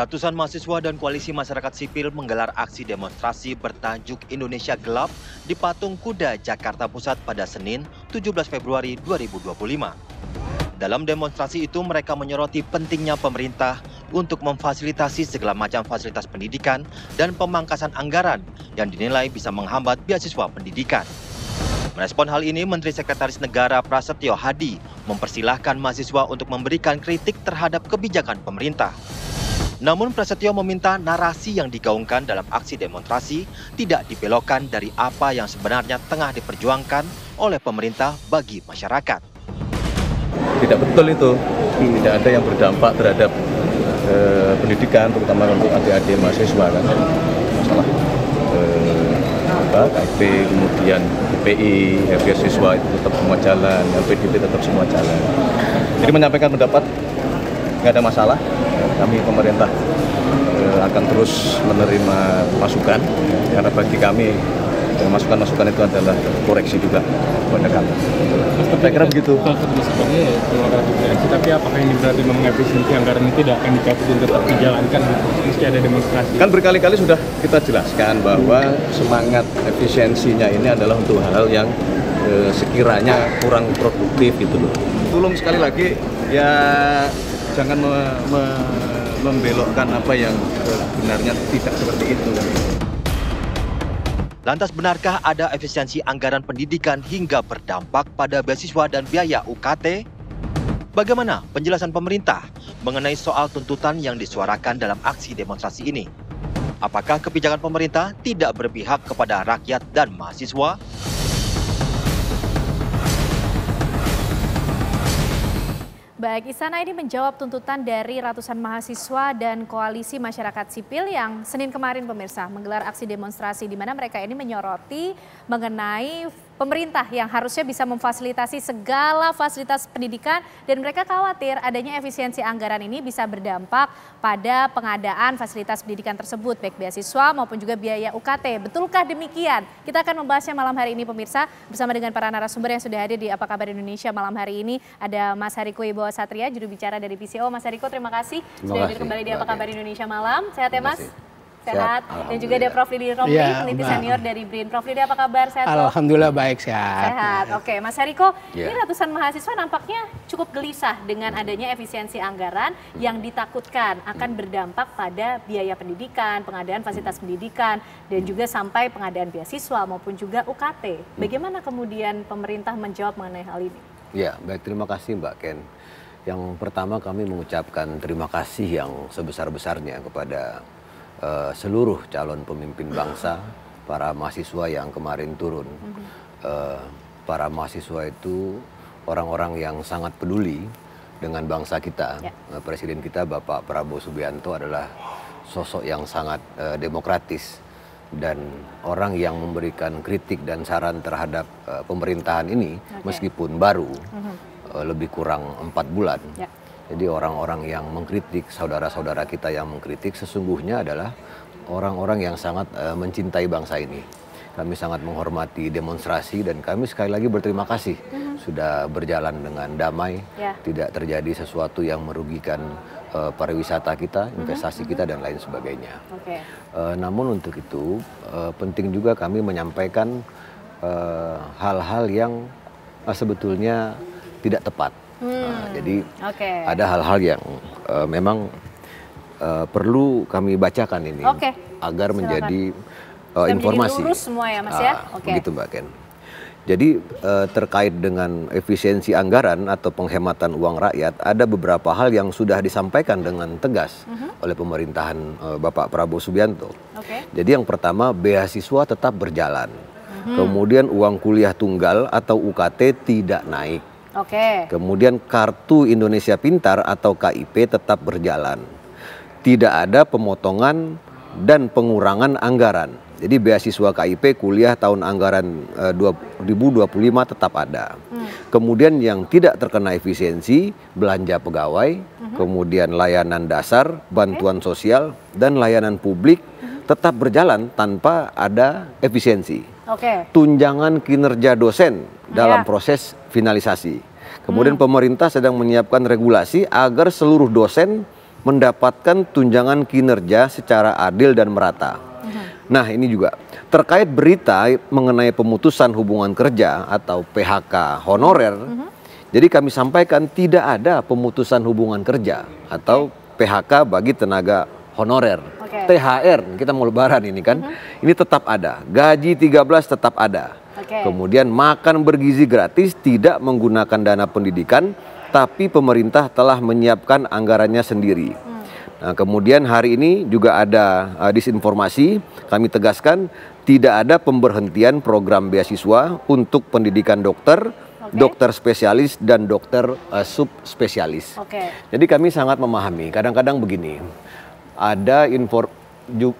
Ratusan mahasiswa dan koalisi masyarakat sipil menggelar aksi demonstrasi bertajuk Indonesia Gelap di Patung Kuda, Jakarta Pusat pada Senin, 17 Februari 2025. Dalam demonstrasi itu mereka menyoroti pentingnya pemerintah untuk memfasilitasi segala macam fasilitas pendidikan dan pemangkasan anggaran yang dinilai bisa menghambat beasiswa pendidikan. Merespon hal ini, Menteri Sekretaris Negara Prasetyo Hadi mempersilahkan mahasiswa untuk memberikan kritik terhadap kebijakan pemerintah. Namun Prasetyo meminta narasi yang digaungkan dalam aksi demonstrasi tidak dibelokkan dari apa yang sebenarnya tengah diperjuangkan oleh pemerintah bagi masyarakat. Tidak betul itu, tidak ada yang berdampak terhadap pendidikan, terutama untuk adik-adik mahasiswa kan. Masalah KIP, kemudian IPI, beasiswa itu tetap semua jalan, LPDP tetap semua jalan. Jadi menyampaikan pendapat nggak ada masalah. Kami pemerintah akan terus menerima masukan, karena bagi kami masukan-masukan itu adalah koreksi juga kepada kami. Saya kira begitu. Tapi apakah ini berarti mengefisiensi anggaran itu tidak akan dicabut dan tetap dijalankan meski ada demonstrasi? Kan berkali-kali sudah kita jelaskan bahwa semangat efisiensinya ini adalah untuk hal-hal yang sekiranya kurang produktif gitu loh. Tolong sekali lagi ya jangan membelokkan apa yang sebenarnya tidak seperti itu. Lantas benarkah ada efisiensi anggaran pendidikan hingga berdampak pada beasiswa dan biaya UKT? Bagaimana penjelasan pemerintah mengenai soal tuntutan yang disuarakan dalam aksi demonstrasi ini? Apakah kebijakan pemerintah tidak berpihak kepada rakyat dan mahasiswa? Baik, Istana ini menjawab tuntutan dari ratusan mahasiswa dan koalisi masyarakat sipil yang Senin kemarin pemirsa menggelar aksi demonstrasi di mana mereka ini menyoroti mengenai pemerintah yang harusnya bisa memfasilitasi segala fasilitas pendidikan dan mereka khawatir adanya efisiensi anggaran ini bisa berdampak pada pengadaan fasilitas pendidikan tersebut baik beasiswa maupun juga biaya UKT. Betulkah demikian? Kita akan membahasnya malam hari ini pemirsa bersama dengan para narasumber yang sudah hadir di Apa Kabar Indonesia malam hari ini. Ada Mas Hariko Wibowo Satria, juru bicara dari PCO. Mas Hariko, terima kasih sudah hadir kembali di Apa Kabar Indonesia malam. Sehat ya Mas? Sehat. Dan juga ada Prof. Didi Romli, peneliti senior dari BRIN. Prof. Didi, apa kabar? Sehat? Alhamdulillah baik, sehat. Sehat. Oke, Mas Hariko, ini ratusan mahasiswa nampaknya cukup gelisah dengan adanya efisiensi anggaran yang ditakutkan akan berdampak pada biaya pendidikan, pengadaan fasilitas pendidikan, dan juga sampai pengadaan beasiswa maupun juga UKT. Bagaimana kemudian pemerintah menjawab mengenai hal ini? Ya, baik, terima kasih Mbak Ken. Yang pertama kami mengucapkan terima kasih yang sebesar-besarnya kepada seluruh calon pemimpin bangsa, para mahasiswa yang kemarin turun. Para mahasiswa itu orang-orang yang sangat peduli dengan bangsa kita. Presiden kita Bapak Prabowo Subianto adalah sosok yang sangat demokratis dan orang yang memberikan kritik dan saran terhadap pemerintahan ini meskipun baru lebih kurang 4 bulan. Jadi orang-orang yang mengkritik, saudara-saudara kita yang mengkritik sesungguhnya adalah orang-orang yang sangat mencintai bangsa ini. Kami sangat menghormati demonstrasi dan kami sekali lagi berterima kasih sudah berjalan dengan damai, tidak terjadi sesuatu yang merugikan pariwisata kita, investasi kita dan lain sebagainya. Namun untuk itu penting juga kami menyampaikan hal-hal yang sebetulnya tidak tepat. Jadi ada hal-hal yang memang perlu kami bacakan ini agar menjadi informasi. Lurus semua ya Mas ya? Begitu Mbak Ken. Jadi terkait dengan efisiensi anggaran atau penghematan uang rakyat, ada beberapa hal yang sudah disampaikan dengan tegas oleh pemerintahan Bapak Prabowo Subianto. Jadi yang pertama, beasiswa tetap berjalan. Kemudian uang kuliah tunggal atau UKT tidak naik. Kemudian kartu Indonesia Pintar atau KIP tetap berjalan. Tidak ada pemotongan dan pengurangan anggaran. Jadi beasiswa KIP kuliah tahun anggaran 2025 tetap ada. Kemudian yang tidak terkena efisiensi, belanja pegawai, kemudian layanan dasar, bantuan sosial, dan layanan publik tetap berjalan tanpa ada efisiensi. Tunjangan kinerja dosen dalam proses finalisasi. Kemudian pemerintah sedang menyiapkan regulasi agar seluruh dosen mendapatkan tunjangan kinerja secara adil dan merata. Nah, ini juga terkait berita mengenai pemutusan hubungan kerja atau PHK honorer. Jadi kami sampaikan tidak ada pemutusan hubungan kerja atau PHK bagi tenaga honorer. THR, kita mau lebaran ini kan, ini tetap ada. Gaji 13 tetap ada. Kemudian makan bergizi gratis, tidak menggunakan dana pendidikan, tapi pemerintah telah menyiapkan anggarannya sendiri. Nah, kemudian hari ini juga ada disinformasi, kami tegaskan tidak ada pemberhentian program beasiswa untuk pendidikan dokter, dokter spesialis, dan dokter subspesialis. Jadi kami sangat memahami, kadang-kadang begini, ada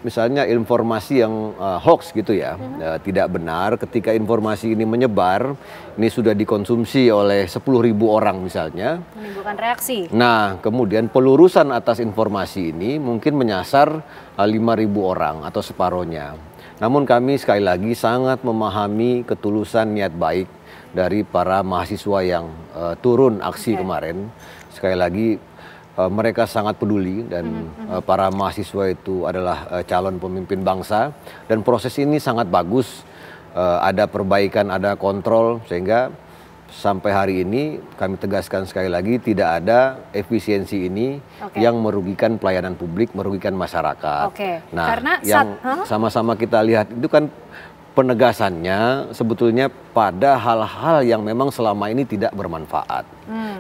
misalnya informasi yang hoax gitu ya, tidak benar. Ketika informasi ini menyebar, ini sudah dikonsumsi oleh 10.000 orang misalnya. Menimbulkan reaksi. Nah, kemudian pelurusan atas informasi ini mungkin menyasar 5.000 orang atau separohnya. Namun kami sekali lagi sangat memahami ketulusan niat baik dari para mahasiswa yang turun aksi kemarin. Sekali lagi, mereka sangat peduli dan para mahasiswa itu adalah calon pemimpin bangsa dan proses ini sangat bagus, ada perbaikan, ada kontrol, sehingga sampai hari ini kami tegaskan sekali lagi tidak ada efisiensi ini yang merugikan pelayanan publik, merugikan masyarakat. Nah, karena yang sama-sama kita lihat itu kan penegasannya sebetulnya pada hal-hal yang memang selama ini tidak bermanfaat.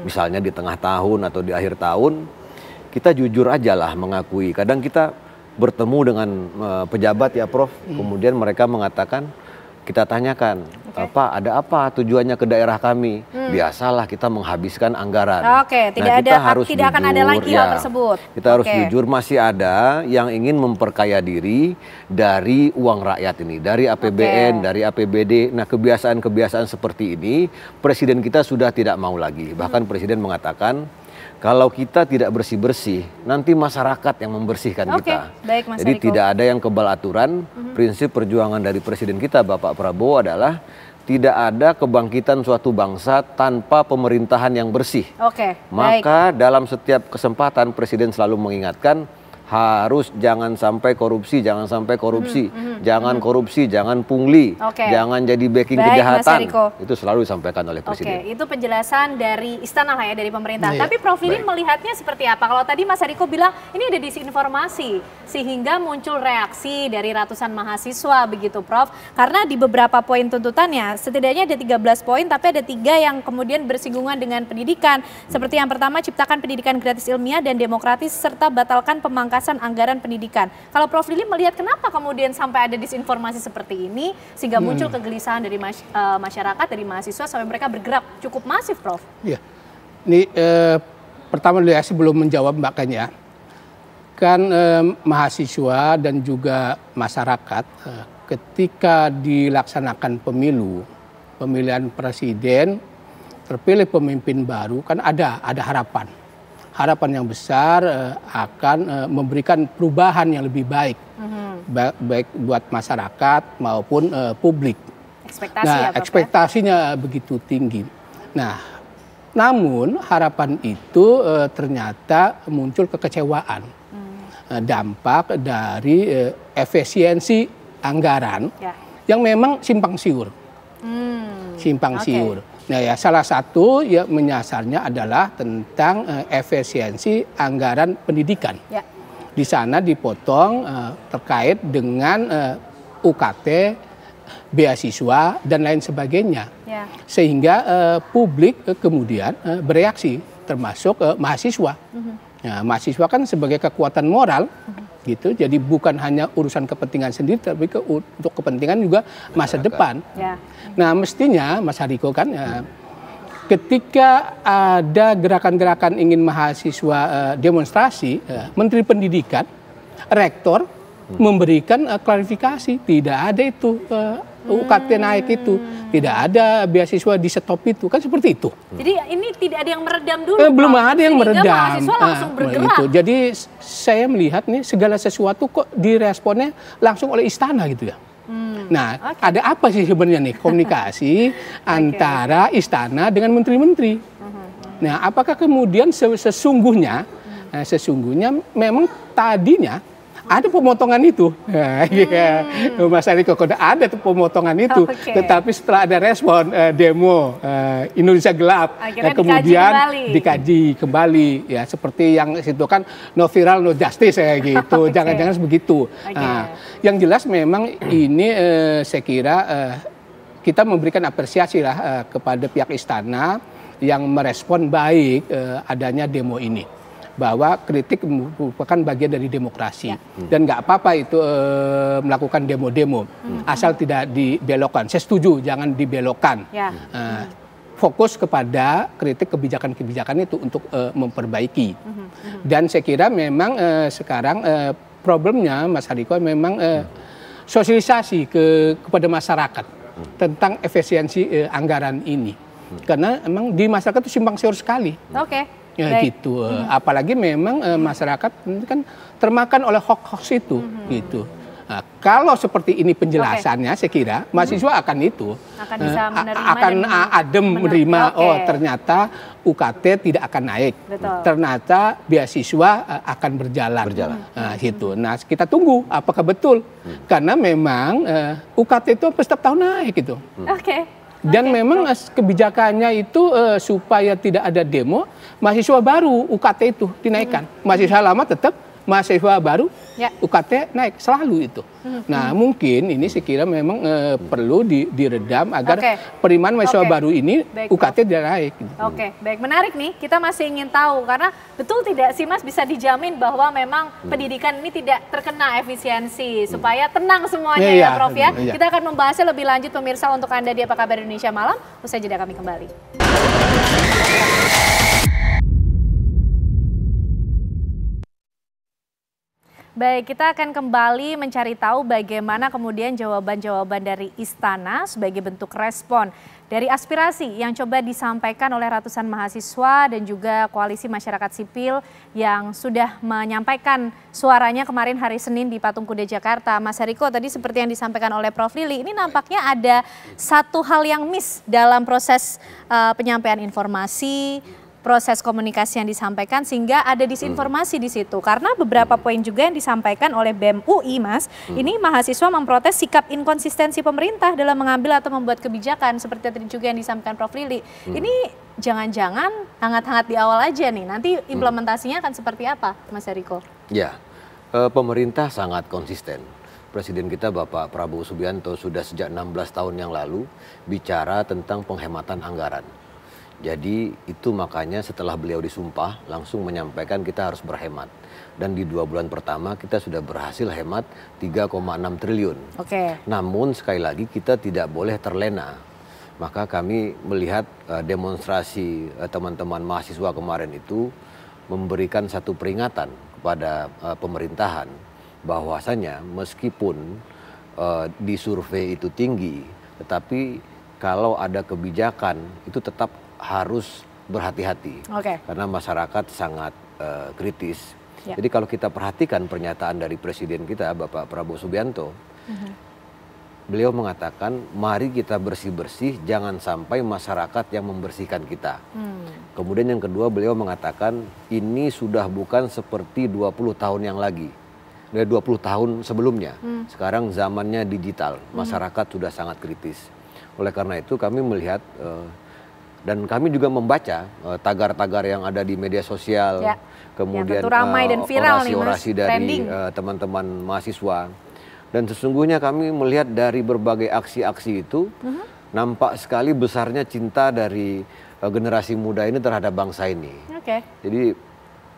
Misalnya di tengah tahun atau di akhir tahun, kita jujur aja lah mengakui. Kadang kita bertemu dengan pejabat ya Prof, kemudian mereka mengatakan, kita tanyakan, Pak ada apa tujuannya ke daerah kami? Biasalah kita menghabiskan anggaran. Tidak akan ada lagi hal tersebut. Kita harus jujur, masih ada yang ingin memperkaya diri dari uang rakyat ini, dari APBN, dari APBD. Nah, kebiasaan-kebiasaan seperti ini Presiden kita sudah tidak mau lagi. Bahkan Presiden mengatakan, kalau kita tidak bersih-bersih, nanti masyarakat yang membersihkan kita. Jadi tidak ada yang kebal aturan. Prinsip perjuangan dari Presiden kita, Bapak Prabowo, adalah tidak ada kebangkitan suatu bangsa tanpa pemerintahan yang bersih. Maka dalam setiap kesempatan Presiden selalu mengingatkan, harus jangan sampai korupsi, jangan sampai korupsi, jangan korupsi, jangan pungli, jangan jadi backing kejahatan. Itu selalu disampaikan oleh Presiden. Itu penjelasan dari istana lah ya, dari pemerintah. Tapi Prof Lilin melihatnya seperti apa? Kalau tadi Mas Hariko bilang ini ada disinformasi sehingga muncul reaksi dari ratusan mahasiswa begitu Prof. Karena di beberapa poin tuntutannya setidaknya ada 13 poin, tapi ada 3 yang kemudian bersinggungan dengan pendidikan. Seperti yang pertama, ciptakan pendidikan gratis ilmiah dan demokratis serta batalkan pemangkasan anggaran pendidikan. Kalau Prof Lilin melihat kenapa kemudian sampai ada disinformasi seperti ini sehingga muncul kegelisahan dari masyarakat, dari mahasiswa sampai mereka bergerak cukup masif, Prof? Iya, ini pertama saya sebelum menjawab Mbak Ken ya, kan mahasiswa dan juga masyarakat ketika dilaksanakan pemilihan presiden, terpilih pemimpin baru, kan ada harapan. Harapan yang besar akan memberikan perubahan yang lebih baik, baik buat masyarakat maupun publik. Ekspektasinya begitu tinggi. Nah, namun harapan itu ternyata muncul kekecewaan, dampak dari efisiensi anggaran yang memang simpang siur. Nah ya, salah satu ya menyasarnya adalah tentang efisiensi anggaran pendidikan. Di sana dipotong terkait dengan UKT, beasiswa dan lain sebagainya. Sehingga publik kemudian bereaksi, termasuk mahasiswa. Nah, mahasiswa kan sebagai kekuatan moral gitu, jadi bukan hanya urusan kepentingan sendiri, tapi untuk kepentingan juga masa depan. Nah, mestinya Mas Hariko kan ketika ada gerakan-gerakan ingin mahasiswa demonstrasi, Menteri Pendidikan, Rektor memberikan klarifikasi, tidak ada itu UKT naik itu, tidak ada beasiswa di stop itu, kan seperti itu. Jadi ini tidak ada yang meredam dulu. Belum ada yang meredam. Mahasiswa langsung bergerak. Gitu. Jadi saya melihat nih segala sesuatu kok diresponnya langsung oleh istana gitu ya. Nah, ada apa sih sebenarnya nih komunikasi antara istana dengan menteri-menteri? Nah, apakah kemudian sesungguhnya sesungguhnya memang tadinya ada pemotongan itu, Mas Ariko, ada tuh pemotongan itu, tetapi setelah ada respon demo Indonesia Gelap, kemudian dikaji kembali, ya seperti yang itu kan no viral no justice gitu, jangan-jangan begitu. Yang jelas memang ini saya kira kita memberikan apresiasi lah kepada pihak istana yang merespon baik adanya demo ini. Bahwa kritik merupakan bagian dari demokrasi dan nggak apa-apa itu melakukan demo-demo asal tidak dibelokkan. Saya setuju, jangan dibelokkan. Fokus kepada kritik kebijakan-kebijakan itu untuk memperbaiki. Dan saya kira memang sekarang problemnya Mas Hariko memang sosialisasi kepada masyarakat tentang efisiensi anggaran ini, karena memang di masyarakat itu simpang siur sekali. Ya gitu, apalagi memang masyarakat kan termakan oleh hoax itu, gitu. Nah, kalau seperti ini penjelasannya, saya kira mahasiswa akan adem menerima. Oh ternyata UKT tidak akan naik, ternyata beasiswa akan berjalan. Gitu. Nah kita tunggu apakah betul, karena memang UKT itu setiap tahun naik gitu. Dan memang kebijakannya itu supaya tidak ada demo, mahasiswa baru UKT itu dinaikkan. Mahasiswa lama tetap, mahasiswa baru UKT naik, selalu itu. Nah mungkin ini saya kira memang perlu diredam agar penerimaan mahasiswa baru ini UKT tidak naik. Baik, menarik nih, kita masih ingin tahu karena betul tidak sih Mas bisa dijamin bahwa memang pendidikan ini tidak terkena efisiensi supaya tenang semuanya ya Prof ya. Kita akan membahasnya lebih lanjut pemirsa untuk Anda di Apa Kabar Indonesia Malam. Usai jeda kami kembali. Baik, kita akan kembali mencari tahu bagaimana kemudian jawaban-jawaban dari Istana sebagai bentuk respon dari aspirasi yang coba disampaikan oleh ratusan mahasiswa dan juga koalisi masyarakat sipil yang sudah menyampaikan suaranya kemarin hari Senin di Patung Kuda Jakarta. Mas Hariko, tadi seperti yang disampaikan oleh Prof. Lili, ini nampaknya ada satu hal yang miss dalam proses penyampaian informasi, proses komunikasi yang disampaikan sehingga ada disinformasi di situ. Karena beberapa poin juga yang disampaikan oleh BEM UI, Mas, ini mahasiswa memprotes sikap inkonsistensi pemerintah dalam mengambil atau membuat kebijakan seperti tadi juga yang disampaikan Prof. Lili. Ini jangan-jangan hangat-hangat di awal aja nih, nanti implementasinya akan seperti apa, Mas Hariko? Ya, pemerintah sangat konsisten. Presiden kita Bapak Prabowo Subianto sudah sejak 16 tahun yang lalu bicara tentang penghematan anggaran. Jadi itu makanya setelah beliau disumpah langsung menyampaikan kita harus berhemat. Dan di 2 bulan pertama kita sudah berhasil hemat 3,6 triliun. Namun sekali lagi kita tidak boleh terlena. Maka kami melihat demonstrasi teman-teman mahasiswa kemarin itu memberikan satu peringatan kepada pemerintahan. Bahwasanya meskipun di survei itu tinggi, tetapi kalau ada kebijakan itu tetap harus berhati-hati, karena masyarakat sangat kritis. Jadi kalau kita perhatikan pernyataan dari Presiden kita Bapak Prabowo Subianto, beliau mengatakan mari kita bersih-bersih, jangan sampai masyarakat yang membersihkan kita. Kemudian yang kedua beliau mengatakan ini sudah bukan seperti 20 tahun yang lagi, 20 tahun sebelumnya. Sekarang zamannya digital, masyarakat sudah sangat kritis. Oleh karena itu kami melihat dan kami juga membaca tagar-tagar yang ada di media sosial, kemudian orasi-orasi dari teman-teman mahasiswa. Dan sesungguhnya kami melihat dari berbagai aksi-aksi itu, nampak sekali besarnya cinta dari generasi muda ini terhadap bangsa ini. Jadi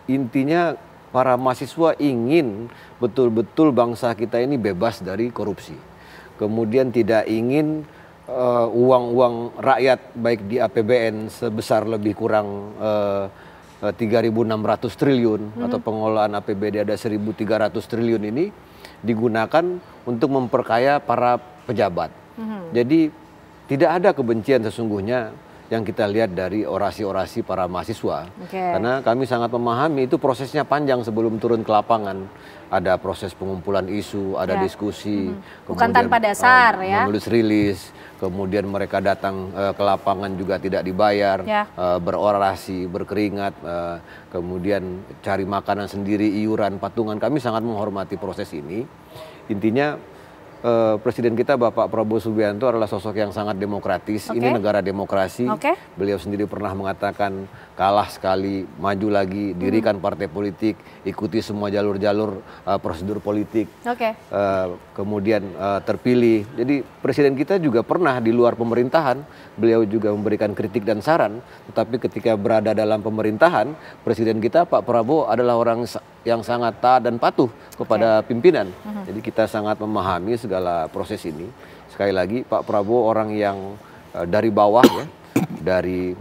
intinya para mahasiswa ingin betul-betul bangsa kita ini bebas dari korupsi. Kemudian tidak ingin uang-uang rakyat baik di APBN sebesar lebih kurang 3.600 triliun atau pengelolaan APBD ada 1.300 triliun ini digunakan untuk memperkaya para pejabat. Jadi tidak ada kebencian sesungguhnya yang kita lihat dari orasi-orasi para mahasiswa. Karena kami sangat memahami itu prosesnya panjang sebelum turun ke lapangan. Ada proses pengumpulan isu, ada diskusi, bukan tanpa dasar ya. Menulis rilis, kemudian mereka datang ke lapangan juga tidak dibayar, berorasi, berkeringat, kemudian cari makanan sendiri, iuran, patungan. Kami sangat menghormati proses ini. Intinya Presiden kita Bapak Prabowo Subianto adalah sosok yang sangat demokratis. Ini negara demokrasi. Beliau sendiri pernah mengatakan kalah sekali, maju lagi, dirikan partai politik, ikuti semua jalur-jalur prosedur politik. Kemudian terpilih. Jadi Presiden kita juga pernah di luar pemerintahan, beliau juga memberikan kritik dan saran. Tetapi ketika berada dalam pemerintahan, Presiden kita Pak Prabowo adalah orang yang sangat taat dan patuh kepada pimpinan. Jadi kita sangat memahami segala proses ini. Sekali lagi Pak Prabowo orang yang dari bawah ya, dari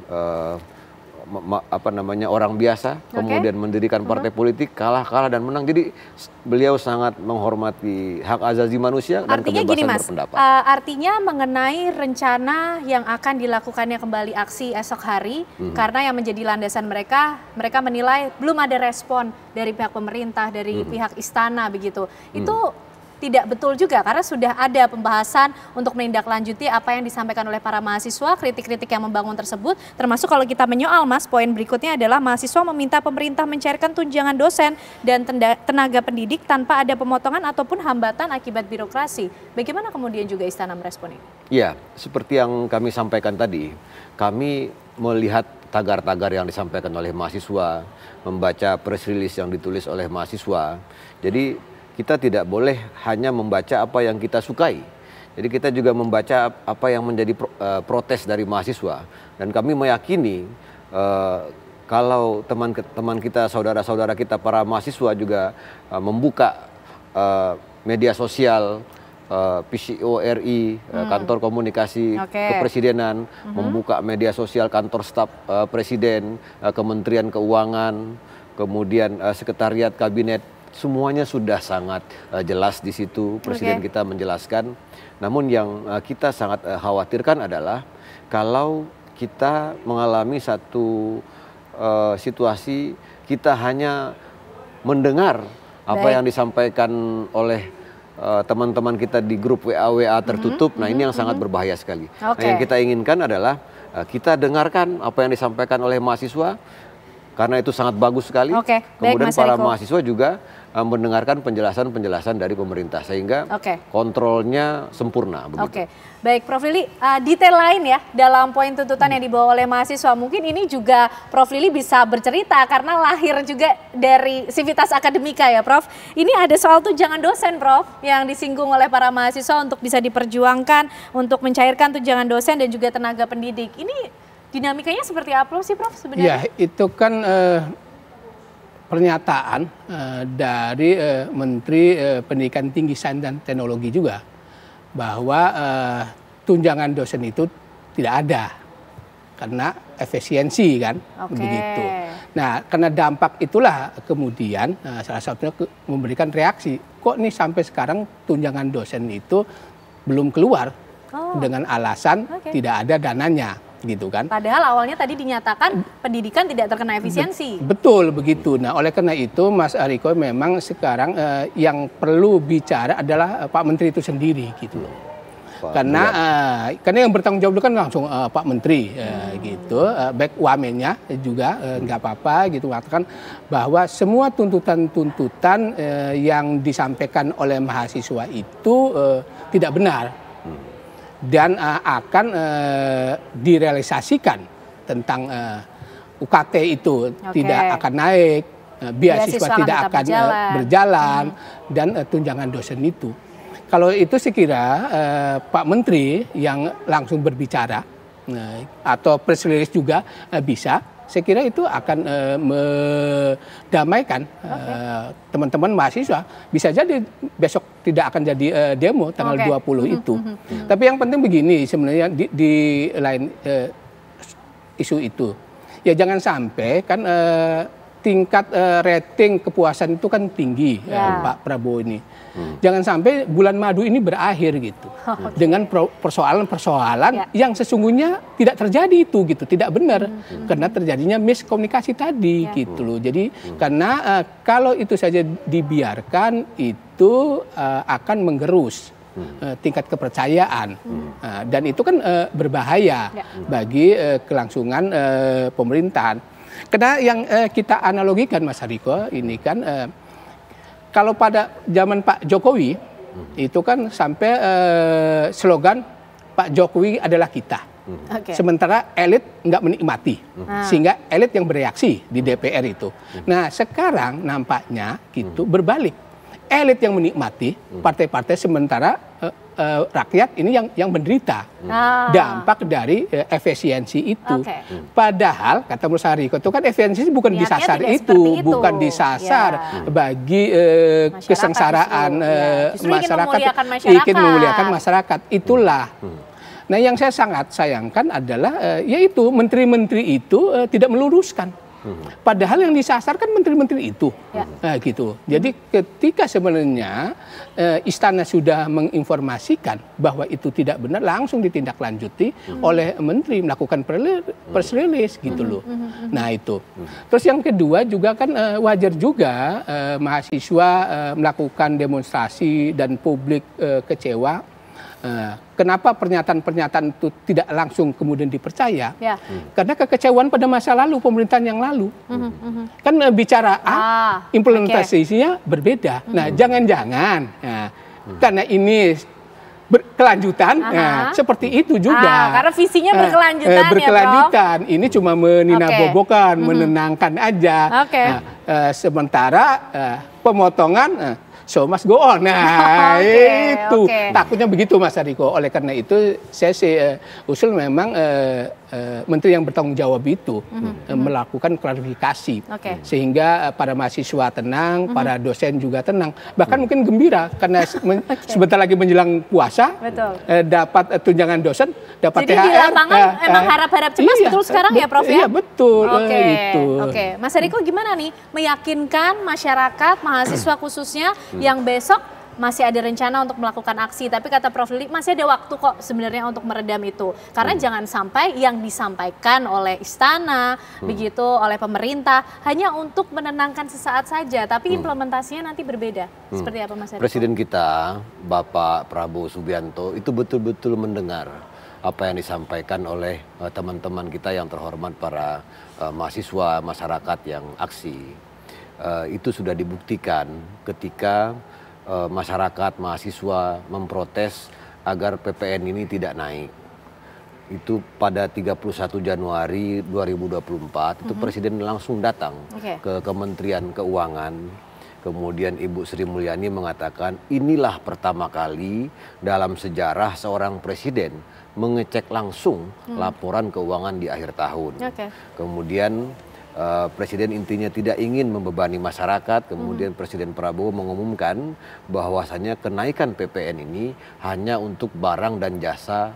orang biasa, kemudian mendirikan partai politik, kalah dan menang. Jadi beliau sangat menghormati hak asasi manusia dan kebebasan berpendapat. Artinya mengenai rencana yang akan dilakukannya kembali aksi esok hari, karena yang menjadi landasan mereka menilai belum ada respon dari pihak pemerintah, dari pihak istana begitu. Itu tidak betul juga karena sudah ada pembahasan untuk menindaklanjuti apa yang disampaikan oleh para mahasiswa, kritik-kritik yang membangun tersebut, termasuk kalau kita menyoal Mas, poin berikutnya adalah mahasiswa meminta pemerintah mencairkan tunjangan dosen dan tenaga pendidik tanpa ada pemotongan ataupun hambatan akibat birokrasi. Bagaimana kemudian juga istana merespon ini? Ya, seperti yang kami sampaikan tadi, kami melihat tagar-tagar yang disampaikan oleh mahasiswa, membaca press release yang ditulis oleh mahasiswa. Jadi kita tidak boleh hanya membaca apa yang kita sukai. Jadi kita juga membaca apa yang menjadi protes dari mahasiswa. Dan kami meyakini kalau teman kita, saudara-saudara kita, para mahasiswa juga membuka media sosial, PCO RI, kantor komunikasi kepresidenan, membuka media sosial kantor staf presiden, Kementerian Keuangan, kemudian sekretariat kabinet. Semuanya sudah sangat jelas di situ, Presiden kita menjelaskan. Namun yang kita sangat khawatirkan adalah kalau kita mengalami satu situasi kita hanya mendengar apa yang disampaikan oleh teman-teman kita di grup WA tertutup. Nah ini yang sangat berbahaya sekali. Nah yang kita inginkan adalah kita dengarkan apa yang disampaikan oleh mahasiswa, karena itu sangat bagus sekali. Kemudian para mahasiswa juga mendengarkan penjelasan-penjelasan dari pemerintah sehingga kontrolnya sempurna. Baik Prof Lili, detail lain ya dalam poin tuntutan yang dibawa oleh mahasiswa. Mungkin ini juga Prof Lili bisa bercerita karena lahir juga dari Civitas Akademika ya Prof. Ini ada soal tunjangan dosen Prof yang disinggung oleh para mahasiswa untuk bisa diperjuangkan untuk mencairkan tunjangan dosen dan juga tenaga pendidik. Ini dinamikanya seperti apa sih Prof sebenarnya? Ya itu kan pernyataan dari Menteri Pendidikan Tinggi, Sains dan Teknologi juga bahwa tunjangan dosen itu tidak ada karena efisiensi kan begitu. Nah karena dampak itulah kemudian salah satunya memberikan reaksi, kok nih sampai sekarang tunjangan dosen itu belum keluar dengan alasan tidak ada dananya. Gitu kan. Padahal awalnya tadi dinyatakan pendidikan tidak terkena efisiensi. Betul begitu. Nah oleh karena itu Mas Ariko memang sekarang yang perlu bicara adalah Pak Menteri itu sendiri gitu loh. Karena yang bertanggung jawab itu kan langsung Pak Menteri gitu. Baik wamennya juga nggak apa-apa gitu mengatakan bahwa semua tuntutan-tuntutan yang disampaikan oleh mahasiswa itu tidak benar. Dan akan direalisasikan tentang UKT itu tidak akan naik, beasiswa tidak akan berjalan, dan tunjangan dosen itu. Kalau itu saya kira Pak Menteri yang langsung berbicara atau press release juga bisa. Saya kira itu akan mendamaikan teman-teman mahasiswa. Bisa jadi besok tidak akan jadi demo tanggal 20 itu. Tapi yang penting begini sebenarnya di lain isu itu. Ya jangan sampai kan tingkat rating kepuasan itu kan tinggi Pak Prabowo ini. Jangan sampai bulan madu ini berakhir gitu dengan persoalan-persoalan yang sesungguhnya tidak terjadi itu gitu, tidak benar karena terjadinya miskomunikasi tadi gitu loh. Jadi karena kalau itu saja dibiarkan itu akan menggerus tingkat kepercayaan dan itu kan berbahaya bagi kelangsungan pemerintahan. Karena yang kita analogikan Mas Hariko ini kan kalau pada zaman Pak Jokowi itu kan sampai slogan Pak Jokowi adalah kita. Sementara elit nggak menikmati, sehingga elit yang bereaksi di DPR itu. Nah sekarang nampaknya gitu berbalik, elit yang menikmati partai-partai sementara rakyat ini yang menderita dampak dari efisiensi itu. Padahal kata Mas Hariko itu kan efisiensi bukan disasar itu, bukan disasar bagi kesengsaraan masyarakat, ingin memuliakan masyarakat. Itulah. Nah yang saya sangat sayangkan adalah yaitu menteri-menteri itu tidak meluruskan. Padahal yang disasar kan menteri-menteri itu, gitu. Jadi ketika sebenarnya istana sudah menginformasikan bahwa itu tidak benar, langsung ditindaklanjuti oleh menteri melakukan press release, gitu loh. Nah itu. Terus yang kedua juga kan wajar juga mahasiswa melakukan demonstrasi dan publik kecewa. Kenapa pernyataan-pernyataan itu tidak langsung kemudian dipercaya? Karena kekecewaan pada masa lalu, pemerintahan yang lalu. Kan bicara A, implementasinya berbeda. Nah, jangan-jangan karena ini berkelanjutan, seperti itu juga. Karena visinya berkelanjutan, berkelanjutan. Ya, Prof? Ini cuma meninabobokan, menenangkan aja. Sementara pemotongan so must go on. Nah, itu takutnya begitu Mas Hariko. Oleh karena itu saya usul memang menteri yang bertanggung jawab itu melakukan klarifikasi sehingga para mahasiswa tenang, para dosen juga tenang, bahkan mungkin gembira karena sebentar lagi menjelang puasa dapat tunjangan dosen, dapat jadi THR. Jadi di lapangan emang harap-harap cemas betul sekarang ya Prof ya? Iya betul. Mas Hariko gimana nih meyakinkan masyarakat, mahasiswa khususnya yang besok masih ada rencana untuk melakukan aksi, tapi kata Prof Lili masih ada waktu kok sebenarnya untuk meredam itu. Karena jangan sampai yang disampaikan oleh istana, begitu oleh pemerintah hanya untuk menenangkan sesaat saja, tapi implementasinya nanti berbeda. Seperti apa Mas Hariko? Presiden kita, Bapak Prabowo Subianto itu betul-betul mendengar apa yang disampaikan oleh teman-teman kita yang terhormat para mahasiswa, masyarakat yang aksi. Itu sudah dibuktikan ketika masyarakat, mahasiswa memprotes agar PPN ini tidak naik. Itu pada 31 Januari 2024 itu Presiden langsung datang ke Kementerian Keuangan. Kemudian Ibu Sri Mulyani mengatakan inilah pertama kali dalam sejarah seorang presiden mengecek langsung laporan keuangan di akhir tahun. Kemudian Presiden intinya tidak ingin membebani masyarakat, kemudian Presiden Prabowo mengumumkan bahwasannya kenaikan PPN ini hanya untuk barang dan jasa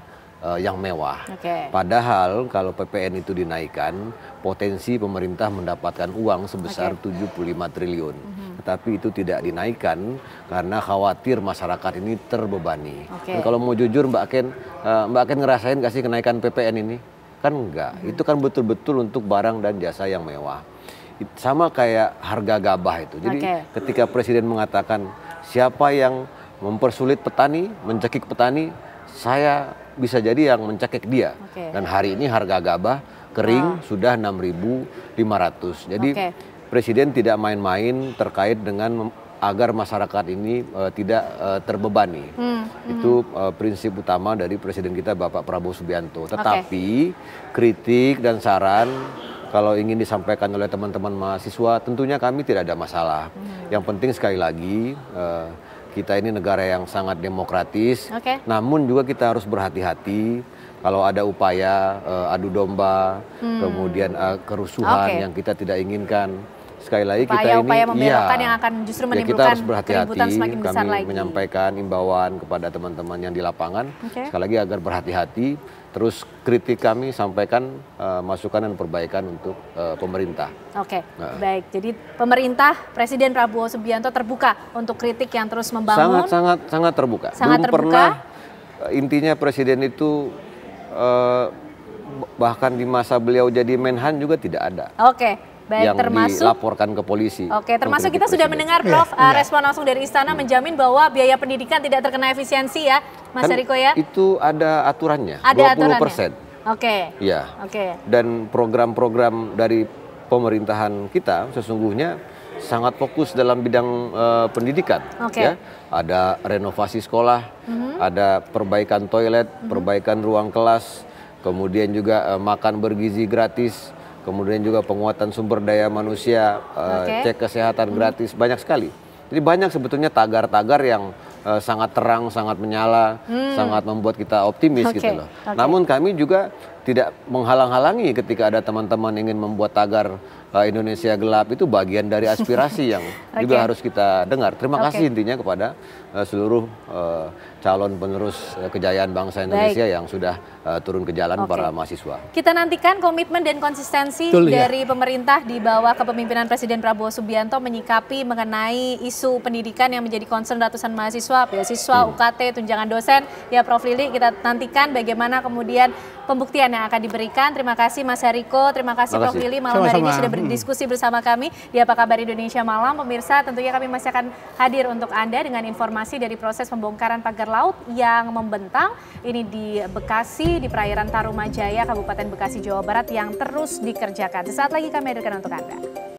yang mewah. Padahal kalau PPN itu dinaikkan, potensi pemerintah mendapatkan uang sebesar 75 triliun. Tetapi itu tidak dinaikkan karena khawatir masyarakat ini terbebani. Dan kalau mau jujur Mbak Ken ngerasain gak sih kenaikan PPN ini? Kan enggak, itu kan betul-betul untuk barang dan jasa yang mewah. Sama kayak harga gabah itu. Jadi ketika Presiden mengatakan siapa yang mempersulit petani, mencekik petani, saya bisa jadi yang mencekik dia. Dan hari ini harga gabah kering sudah 6.500. Jadi Presiden tidak main-main terkait dengan agar masyarakat ini tidak terbebani. Itu prinsip utama dari Presiden kita Bapak Prabowo Subianto. Tetapi kritik dan saran kalau ingin disampaikan oleh teman-teman mahasiswa tentunya kami tidak ada masalah. Yang penting sekali lagi kita ini negara yang sangat demokratis. Namun juga kita harus berhati-hati kalau ada upaya adu domba, kemudian kerusuhan yang kita tidak inginkan. sekali lagi upaya membelokkan yang akan justru kita menimbulkan harus berhati-hati. keributan semakin besar Kami lagi. menyampaikan imbauan kepada teman-teman yang di lapangan, sekali lagi agar berhati-hati. Terus kritik kami sampaikan masukan dan perbaikan untuk pemerintah. Oke, baik. Jadi pemerintah Presiden Prabowo Subianto terbuka untuk kritik yang terus membangun. Sangat terbuka. Sangat Belum terbuka. pernah intinya Presiden itu bahkan di masa beliau jadi Menhan juga tidak ada. Oke, baik, yang termasuk dilaporkan ke polisi. Oke, termasuk kita sudah mendengar Prof respon langsung dari Istana menjamin bahwa biaya pendidikan tidak terkena efisiensi ya, Mas Eriko ya? Itu ada aturannya, Ada 20%. Oke. Ya. Oke. Dan program-program dari pemerintahan kita sesungguhnya sangat fokus dalam bidang pendidikan. Ya. Ada renovasi sekolah, ada perbaikan toilet, perbaikan ruang kelas, kemudian juga makan bergizi gratis, kemudian juga penguatan sumber daya manusia, cek kesehatan gratis, banyak sekali. Jadi banyak sebetulnya tagar-tagar yang sangat terang, sangat menyala, sangat membuat kita optimis gitu loh. Namun kami juga tidak menghalang-halangi ketika ada teman-teman ingin membuat tagar Indonesia gelap, itu bagian dari aspirasi yang juga harus kita dengar. Terima kasih intinya kepada seluruh calon penerus kejayaan bangsa Indonesia yang sudah turun ke jalan para mahasiswa. Kita nantikan komitmen dan konsistensi dari pemerintah di bawah kepemimpinan Presiden Prabowo Subianto menyikapi mengenai isu pendidikan yang menjadi concern ratusan mahasiswa, beasiswa, UKT, tunjangan dosen. Ya Prof Lili, kita nantikan bagaimana kemudian pembuktian yang akan diberikan. Terima kasih Mas Eriko, terima kasih Prof Lili malam hari ini sudah berdiskusi bersama kami di Apa Kabar Indonesia Malam. Pemirsa, tentunya kami masih akan hadir untuk Anda dengan informasi dari proses pembongkaran pagar laut yang membentang ini di Bekasi, di perairan Tarumajaya, Kabupaten Bekasi, Jawa Barat yang terus dikerjakan. Sesaat lagi kami hadirkan untuk Anda.